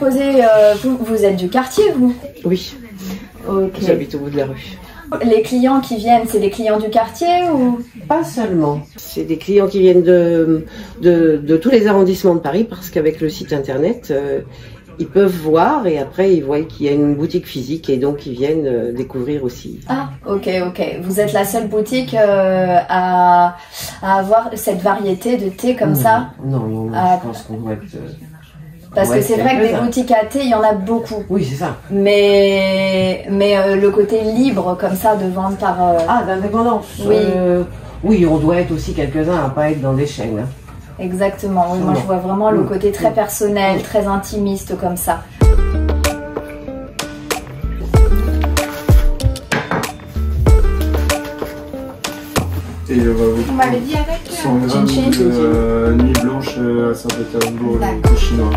proposez, vous êtes du quartier, vous? Oui, Okay. J'habite au bout de la rue. Les clients qui viennent, c'est des clients du quartier ou? Pas seulement. C'est des clients qui viennent de tous les arrondissements de Paris parce qu'avec le site internet, ils peuvent voir et après ils voient qu'il y a une boutique physique et donc ils viennent découvrir aussi. Ah, ok. Vous êtes la seule boutique à avoir cette variété de thé comme ça? Non, je pense qu'on doit être... Parce que c'est vrai que des boutiques à thé, il y en a beaucoup. Oui, c'est ça. Mais le côté libre comme ça de vente par... Ah, d'indépendance. Oui. Oui, on doit être aussi quelques-uns à pas être dans des chaînes. Exactement, oui, moi je vois vraiment le côté très personnel, très intimiste comme ça. Et Vous m'avez dit avec 100 grammes de nuit blanche à Saint-Pétersbourg, le chinois.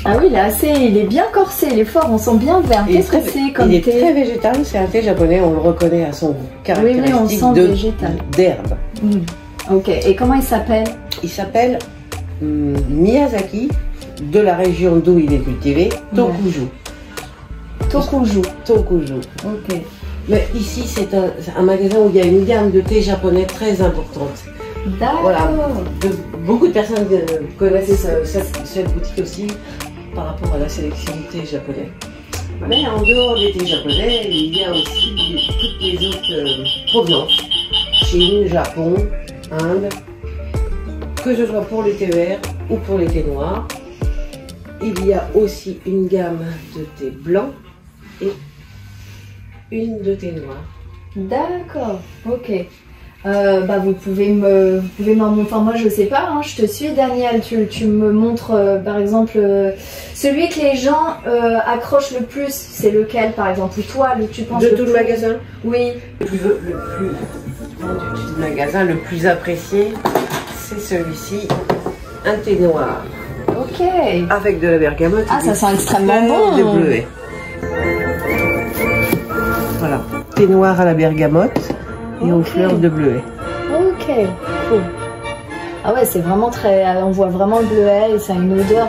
Ah oui, il est bien corsé, il est fort, on sent bien le vert. Qu'est-ce que c'est comme thé? Il est très végétal, c'est un thé japonais, on le reconnaît à son goût caractéristique on sent végétal. D'herbe. Ok, et comment il s'appelle? Il s'appelle Miyazaki, de la région d'où il est cultivé, Tokuju. Tokuju. Ok. Mais ici, c'est un magasin où il y a une gamme de thé japonais très importante. D'accord. Voilà. Beaucoup de personnes connaissent cette boutique aussi par rapport à la sélection de thé japonais. Mais en dehors des thés japonais, il y a aussi toutes les autres provenances. Chine, Japon, Inde, que ce soit pour les thés verts ou pour les thés noirs. Il y a aussi une gamme de thé blanc et une de thé noir. D'accord, ok. Vous pouvez m'en montrer. Enfin, moi je sais pas, hein, je te suis Daniel, tu me montres par exemple celui que les gens accrochent le plus, c'est lequel par exemple? Ou toi, tu penses de tout le magasin? Oui. Le plus du magasin, le plus apprécié, c'est celui-ci, un thé noir. Ok. Avec de la bergamote. Ah, ça sent extrêmement bon. De bleuet. Voilà, thé noir à la bergamote et aux fleurs de bleuet. Ok, cool. Ah ouais, c'est vraiment on voit vraiment le bleuet et ça a une odeur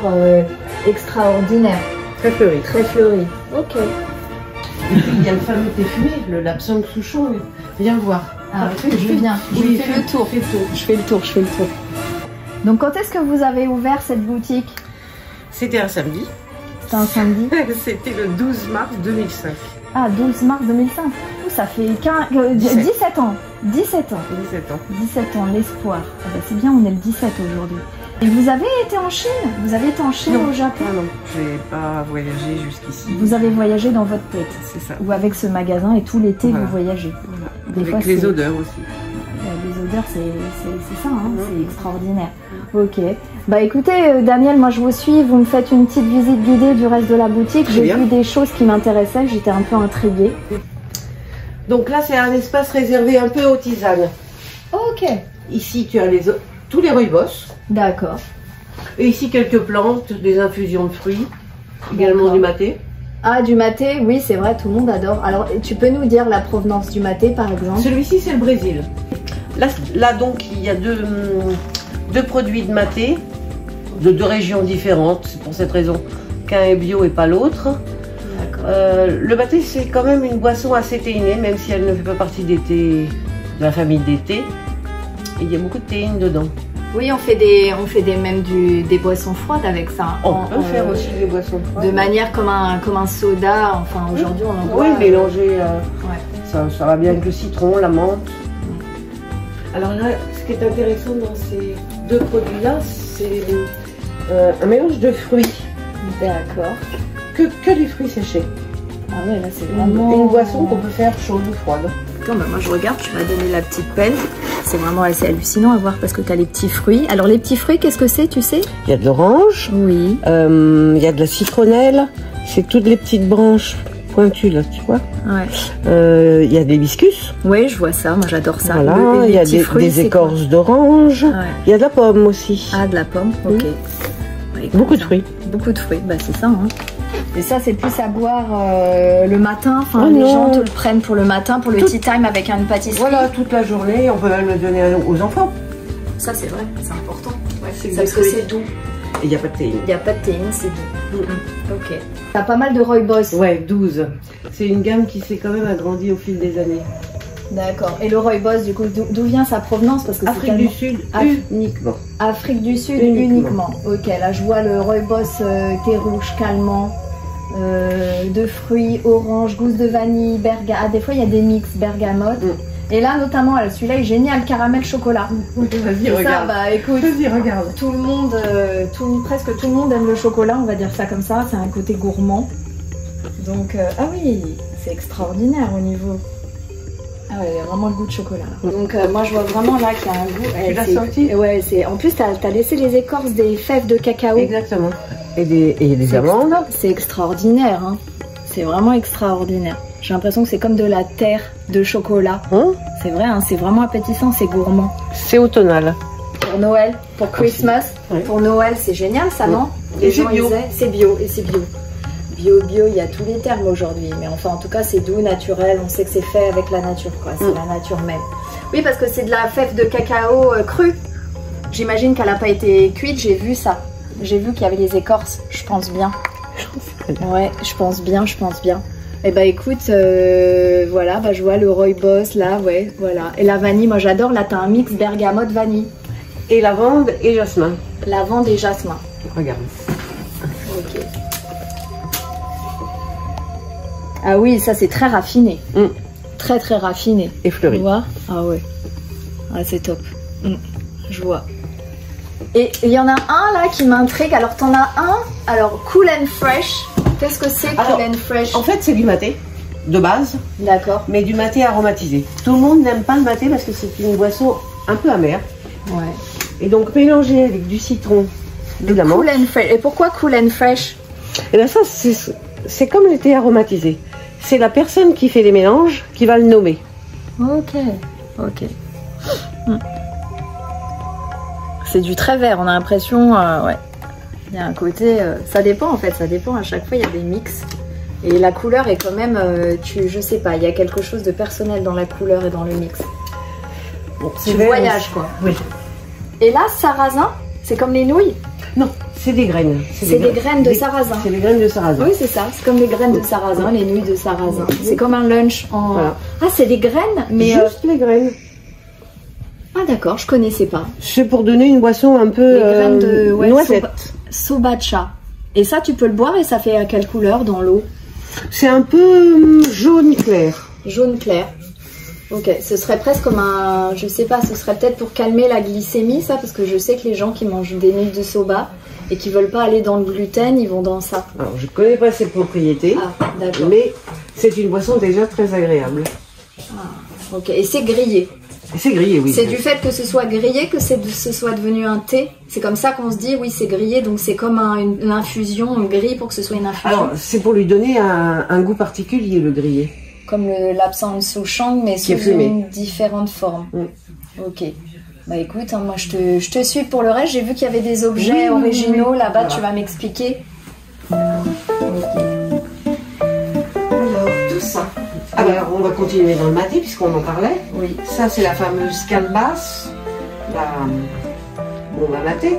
extraordinaire. Très fleuri. Très fleuri. Ok. Et puis il y a le fameux thé fumé, le Lapsang Souchong. Viens voir. Ah, je viens. Oui, fais le tour. Je fais le tour. Donc quand est-ce que vous avez ouvert cette boutique? C'était un samedi. C'était un samedi? C'était le 12 mars 2005. Ah, 12 mars 2005. Ça fait 17 ans. 17 ans. 17 ans, l'espoir. Ah bah, c'est bien, on est le 17 aujourd'hui. Et vous avez été en Chine? Vous avez été en Chine non, au Japon? Non, je n'ai pas voyagé jusqu'ici. Vous avez voyagé dans votre tête? C'est ça. Ou avec ce magasin et tout l'été vous voyagez? Voilà. Des avec fois, les odeurs aussi. Les odeurs, c'est ça, hein, c'est extraordinaire. Ok. Bah écoutez, Daniel, moi je vous suis, vous me faites une petite visite guidée du reste de la boutique. J'ai vu des choses qui m'intéressaient, j'étais un peu intriguée. Donc là, c'est un espace réservé un peu aux tisanes. Ok. Ici, tu as tous les rooibos. D'accord. Et ici, quelques plantes, des infusions de fruits, également du maté. Ah, du maté, oui, c'est vrai, tout le monde adore. Alors, tu peux nous dire la provenance du maté, par exemple? Celui-ci, c'est le Brésil. Là, donc, il y a deux produits de maté, de deux régions différentes. C'est pour cette raison qu'un est bio et pas l'autre. Le maté, c'est quand même une boisson assez théinée, même si elle ne fait pas partie de la famille des thés. Il y a beaucoup de théine dedans. Oui, on fait même des boissons froides avec ça. On peut faire aussi des boissons froides. De manière comme un soda, enfin aujourd'hui on en voit. Oui, mélanger, ça va bien avec le citron, la menthe. Alors là, ce qui est intéressant dans ces deux produits-là, c'est un mélange de fruits. D'accord. Que du fruit séché. Ah ouais, là c'est vraiment... Une boisson qu'on peut faire chaude ou froide. Attends, bah moi je regarde, tu m'as donné la petite pelle. C'est vraiment assez hallucinant à voir parce que tu as les petits fruits. Alors les petits fruits, qu'est-ce que c'est, tu sais? Il y a de l'orange. Oui. Il y a de la citronnelle. C'est toutes les petites branches pointues là, tu vois. Ouais. Il y a des hibiscus. Oui, je vois ça. Moi j'adore ça. Voilà. Il y a des écorces d'orange. Ouais. Il y a de la pomme aussi. Ah, de la pomme. Ok. Oui. Beaucoup de fruits. Beaucoup de fruits. Bah c'est ça. Hein. Et ça, c'est plus à boire le matin. Enfin, les gens te le prennent pour le matin, pour le tea time avec une pâtisserie. Voilà, toute la journée. On peut même le donner aux enfants. Ça, c'est vrai, c'est important. Ouais, parce que c'est doux. Et il n'y a pas de théine. Il n'y a pas de théine, c'est doux. Ok. T'as pas mal de rooibos. Ouais, 12. C'est une gamme qui s'est quand même agrandie au fil des années. D'accord. Et le rooibos, du coup, d'où vient sa provenance? Parce que Afrique du Sud uniquement. Afrique du Sud uniquement. Ok, là je vois le rooibos thé rouge calmant, de fruits, orange, gousse de vanille, bergamote. Ah, des fois il y a des mix bergamote. Et là notamment, celui-là est génial, caramel chocolat. Vas-y, regarde. Ça, bah écoute, vas-y, regarde. Tout le monde, presque tout le monde aime le chocolat, on va dire ça comme ça. C'est un côté gourmand. Donc, ah oui, c'est extraordinaire au niveau. Ah ouais, il y a vraiment le goût de chocolat. Là. Donc moi je vois vraiment là qu'il y a un goût. Tu l'as senti? Ouais, en plus t'as laissé les écorces des fèves de cacao. Exactement. Et des amandes. C'est extraordinaire, hein. C'est vraiment extraordinaire. J'ai l'impression que c'est comme de la terre de chocolat. C'est vrai, hein, c'est vraiment appétissant, c'est gourmand. C'est automnal. Pour Noël, pour Christmas, pour Noël, c'est génial ça, non? Les gens bio. C'est bio et c'est bio. Bio, il y a tous les termes aujourd'hui, mais enfin en tout cas c'est doux, naturel, on sait que c'est fait avec la nature quoi, c'est la nature même. Oui, parce que c'est de la fève de cacao crue. J'imagine qu'elle n'a pas été cuite, j'ai vu ça. J'ai vu qu'il y avait les écorces, je pense bien. Ouais, je pense bien. Et bah écoute, voilà, bah, je vois le rooibos là, ouais, voilà. Et la vanille, moi j'adore, là t'as un mix bergamote vanille. Et lavande et jasmin. Lavande et jasmin. Regarde. Ok. Ah oui, ça c'est très raffiné. Très raffiné. Et fleuri. Tu vois? Ah ouais. Ah c'est top. Je vois. Et il y en a un là qui m'intrigue. Alors t'en as un. Alors Cool and Fresh. Qu'est-ce que c'est Cool and Fresh? En fait c'est du maté de base. D'accord. Mais du maté aromatisé. Tout le monde n'aime pas le maté parce que c'est une boisson un peu amère. Ouais. Et donc mélangé avec du citron, de l'amande. Cool and Fresh. Et pourquoi Cool and Fresh? Et bien ça c'est comme le thé aromatisé. C'est la personne qui fait les mélanges qui va le nommer. Ok. C'est du très vert, on a l'impression, ouais. Il y a un côté, ça dépend en fait, ça dépend. À chaque fois il y a des mix. Et la couleur est quand même, je sais pas, il y a quelque chose de personnel dans la couleur et dans le mix. Bon, tu voyages quoi. Oui. Et là, sarrasin, c'est comme les nouilles? Non, c'est des graines. C'est des graines de sarrasin. C'est des graines de sarrasin. Oui, c'est ça. C'est comme des graines de sarrasin, les nouilles de sarrasin. C'est comme un lunch en... Voilà. Ah, c'est des graines, mais... Juste les graines. Ah d'accord, je connaissais pas. C'est pour donner une boisson un peu... Les graines de noisette. Sobacha. Et ça, tu peux le boire et ça fait à quelle couleur dans l'eau? C'est un peu jaune clair. Jaune clair. Ok, ce serait presque comme un... Je sais pas, ce serait peut-être pour calmer la glycémie, ça, parce que je sais que les gens qui mangent des nouilles de soba et qui veulent pas aller dans le gluten, ils vont dans ça. Alors, je connais pas ses propriétés, mais c'est une boisson déjà très agréable. Ah, ok, et c'est grillé. C'est grillé, oui. C'est du fait que ce soit grillé que ce soit devenu un thé. C'est comme ça qu'on se dit, oui, c'est grillé, donc c'est comme une infusion, on grille pour que ce soit une infusion. Alors, c'est pour lui donner un goût particulier, le grillé. Comme l'absinthe souchong, mais sous une différente forme. Ok. Bah écoute, hein, moi je te suis pour le reste. J'ai vu qu'il y avait des objets originaux là-bas, voilà. Tu vas m'expliquer. Alors, tout ça. Alors, on va continuer dans le maté puisqu'on en parlait. Oui. Ça, c'est la fameuse calebasse. On va mater.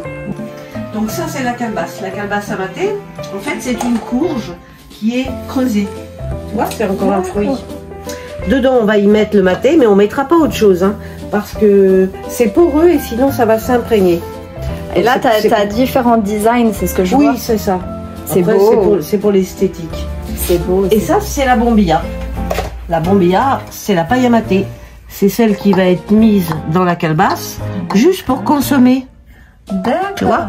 Donc ça, c'est la calebasse. La calebasse à mater, en fait, c'est une courge qui est creusée. Tu vois, c'est encore un fruit. Dedans, on va y mettre le maté, mais on ne mettra pas autre chose, hein, parce que c'est poreux et sinon ça va s'imprégner. Et là, tu as différents designs, c'est ce que je vois. Oui, c'est ça. C'est beau. C'est pour l'esthétique. C'est beau. Et ça, c'est la bombilla. La bombilla, c'est la paille à mater. C'est celle qui va être mise dans la calebasse, juste pour consommer. D'accord. Tu vois?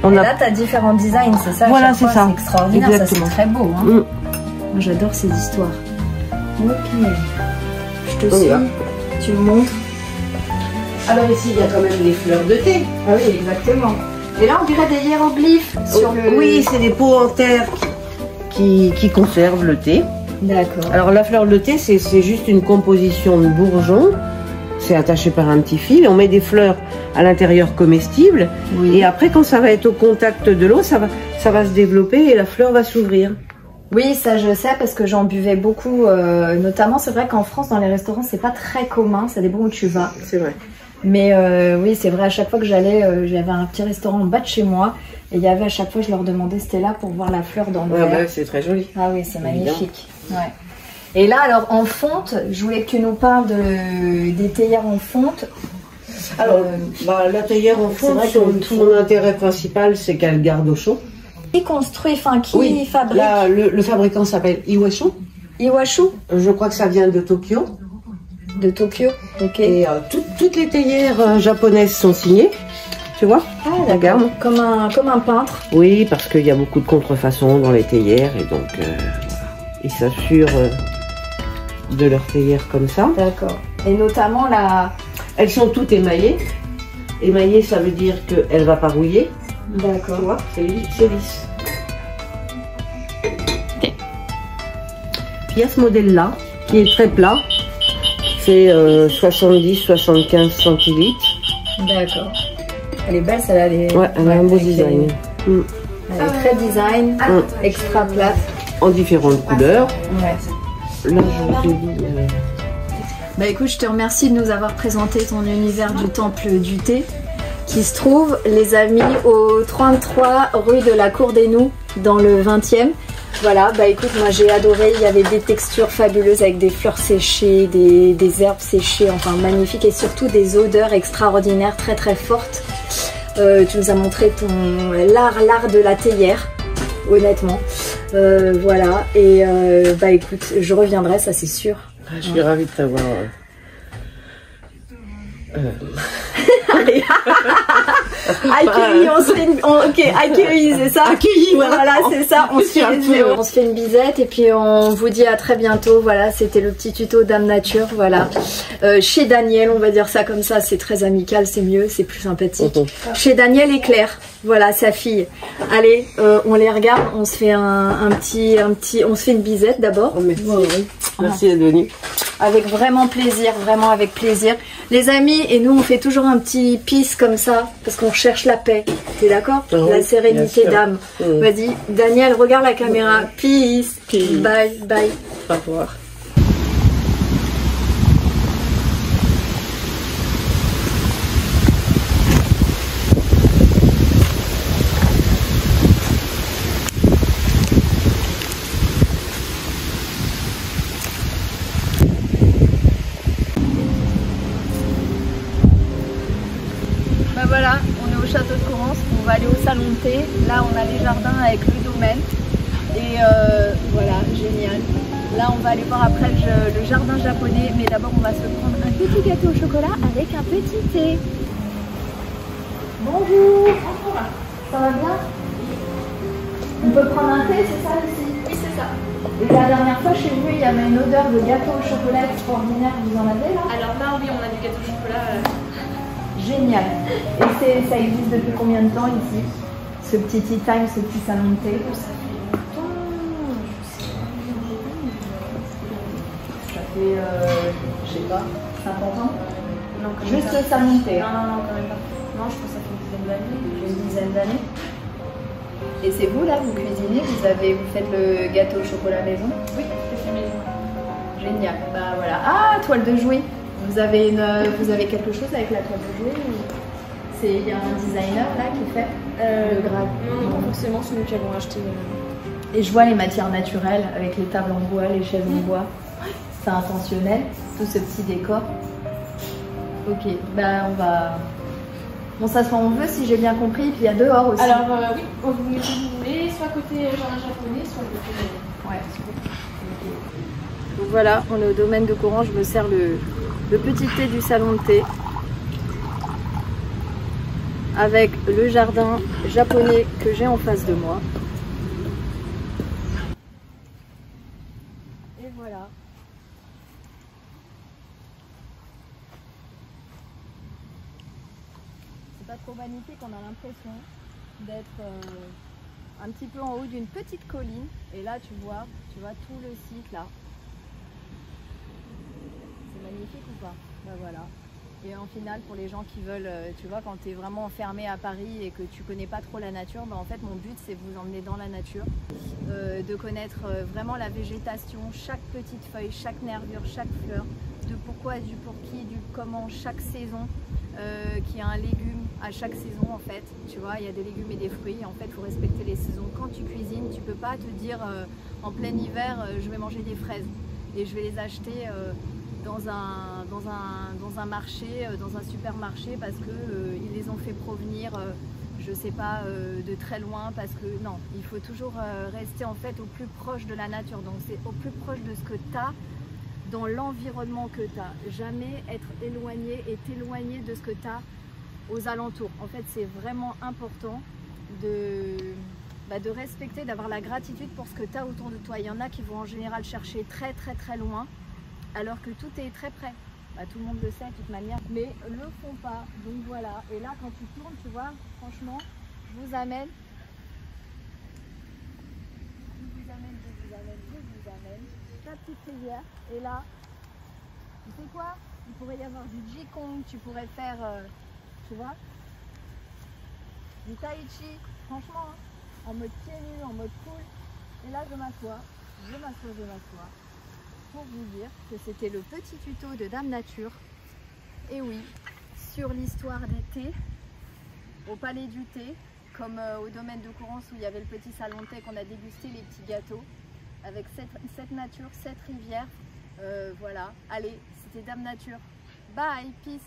Et là, tu as différents designs, c'est ça? Voilà, c'est ça. C'est extraordinaire, exactement. Ça c'est très beau. Hein. Moi, j'adore ces histoires. Ok. Je te suis. Tu me montres. Alors ici, il y a quand même des fleurs de thé. Ah oui, exactement. Et là, on dirait des hiéroglyphes sur le... Oui, c'est des pots en terre qui conservent le thé. D'accord. Alors la fleur de thé, c'est juste une composition de bourgeons. C'est attaché par un petit fil. On met des fleurs à l'intérieur comestibles. Oui. Et après, quand ça va être au contact de l'eau, ça va se développer et la fleur va s'ouvrir. Oui, ça je sais parce que j'en buvais beaucoup. Notamment, c'est vrai qu'en France, dans les restaurants, c'est pas très commun. Ça dépend où tu vas. C'est vrai. Mais oui, c'est vrai, à chaque fois que j'allais, j'avais un petit restaurant en bas de chez moi. Et il y avait à chaque fois, je leur demandais, c'était là pour voir la fleur dans le verre. Ouais, c'est très joli. Ah oui, c'est magnifique. Ouais. Et là, alors en fonte, je voulais que tu nous parles des théières en fonte. Alors, la théière en fonte, son intérêt principal, c'est qu'elle garde au chaud. Qui construit, enfin qui fabrique? Le fabricant s'appelle Iwashu. Iwashu? Je crois que ça vient de Tokyo. De Tokyo, ok. Et toutes les théières japonaises sont signées. Tu vois? Ah, regarde. Comme un peintre. Oui, parce qu'il y a beaucoup de contrefaçons dans les théières et donc ils s'assurent de leurs théières comme ça. D'accord. Et notamment elles sont toutes émaillées. Émaillée, ça veut dire qu'elle va pas rouiller. D'accord. Tu vois? C'est lisse. Puis il y a ce modèle-là qui est très plat. C'est 70-75 centilitres. D'accord. Elle est belle, celle-là. Ouais, elle a un beau design. Elle est très design, extra plate. En différentes couleurs. Ouais. Là, je vous ai dit... Bah écoute, je te remercie de nous avoir présenté ton univers du temple du thé, qui se trouve, les amis, au 33 rue de la Cour des Noux, dans le 20e. Voilà, bah écoute, moi j'ai adoré, il y avait des textures fabuleuses avec des fleurs séchées, des herbes séchées, enfin magnifiques, et surtout des odeurs extraordinaires, très très fortes. Tu nous as montré l'art de la théière, honnêtement. Voilà, et bah écoute, je reviendrai, ça c'est sûr. Je suis ravie de t'avoir. Allez, accueilli, on se fait une... ok, accueilli, c'est ça? Accueilli, voilà, c'est ça, on se fait une bisette et puis on vous dit à très bientôt. Voilà, c'était le petit tuto Dame Nature, voilà. Chez Daniel, on va dire ça comme ça, c'est très amical, c'est mieux, c'est plus sympathique. Chez Daniel et Claire, voilà, sa fille. Allez, on les regarde, on se fait on se fait une bisette d'abord. Oh, merci. Merci d'être venu. Avec vraiment plaisir, vraiment avec plaisir. Les amis, et nous on fait toujours un petit peace comme ça, parce qu'on cherche la paix. T'es d'accord? La sérénité d'âme. Vas-y, Daniel, regarde la caméra. Peace. Bye, bye. Au revoir. Voilà, on est au château de Corrence, on va aller au salon de thé. Là, on a les jardins avec le domaine. Et voilà, génial. Là, on va aller voir après le jardin japonais. Mais d'abord, on va se prendre un petit gâteau au chocolat avec un petit thé. Bonjour. Bonjour. Ça va bien? On peut prendre un thé, c'est ça ici? Oui, c'est ça. Et la dernière fois, chez vous, il y avait une odeur de gâteau au chocolat extraordinaire. Vous en avez là? Alors là, oui, on a du gâteau au chocolat. Génial. Et ça existe depuis combien de temps ici? Ce petit tea time, ce petit salon de thé? Ça fait longtemps, Ça fait, je sais pas, 50 ans? Non, juste le salon de thé. Non, quand même pas. Non, je pense que ça fait une dizaine d'années. Une dizaine d'années. Et c'est vous là, vous cuisinez, vous faites le gâteau au chocolat maison? Oui, je fais maison. Génial. Bah voilà. Ah, toile de jouet. Vous avez quelque chose avec la toile de jouet ou... Il y a un designer là qui fait le grade? Non, pas forcément, c'est nous qui avons acheté. Et je vois les matières naturelles avec les tables en bois, les chaises en bois. C'est intentionnel, tout ce petit décor. Ok, bah on va... On s'assoit où on veut si j'ai bien compris, et puis il y a dehors aussi. Alors oui, vous mettez où vous voulez, soit côté jardin japonais, soit côté... Ouais. Donc voilà, on est au domaine de Courant, je me sers le petit thé du salon de thé avec le jardin japonais que j'ai en face de moi. Et voilà. C'est pas trop magnifique, on a l'impression d'être un petit peu en haut d'une petite colline. Et là tu vois tout le site là. C'est magnifique ou pas? Ben voilà. Et en final, pour les gens qui veulent, tu vois, quand tu es vraiment enfermé à Paris et que tu connais pas trop la nature, ben en fait mon but c'est de vous emmener dans la nature, de connaître vraiment la végétation, chaque petite feuille, chaque nervure, chaque fleur, de pourquoi, du pour qui, du comment, chaque saison, qu'il y a un légume à chaque saison en fait. Tu vois, il y a des légumes et des fruits. En fait, il faut respecter les saisons. Quand tu cuisines, tu peux pas te dire en plein hiver, je vais manger des fraises et je vais les acheter dans un marché, dans un supermarché parce que ils les ont fait provenir, je sais pas, de très loin, parce que non, il faut toujours rester en fait au plus proche de la nature. Donc c'est au plus proche de ce que tu as dans l'environnement que tu as. Jamais être éloigné et t'éloigner de ce que tu as aux alentours. En fait, c'est vraiment important de respecter, d'avoir la gratitude pour ce que tu as autour de toi. Il y en a qui vont en général chercher très loin, alors que tout est très près. Tout le monde le sait de toute manière, mais le font pas. Donc voilà, et là quand tu tournes, tu vois, franchement, je vous amène, ta petite rivière. Et là, tu sais quoi, il pourrait y avoir du Qigong, tu pourrais faire, tu vois, du Tai Chi, franchement, en mode pieds nus, en mode cool. Et là je m'assois, pour vous dire que c'était le petit tuto de Dame Nature. Et oui, sur l'histoire des thés, au Palais du Thé, comme au domaine de Courance où il y avait le petit salon de thé qu'on a dégusté les petits gâteaux, avec cette nature, cette rivière. Voilà, allez, c'était Dame Nature. Bye, peace.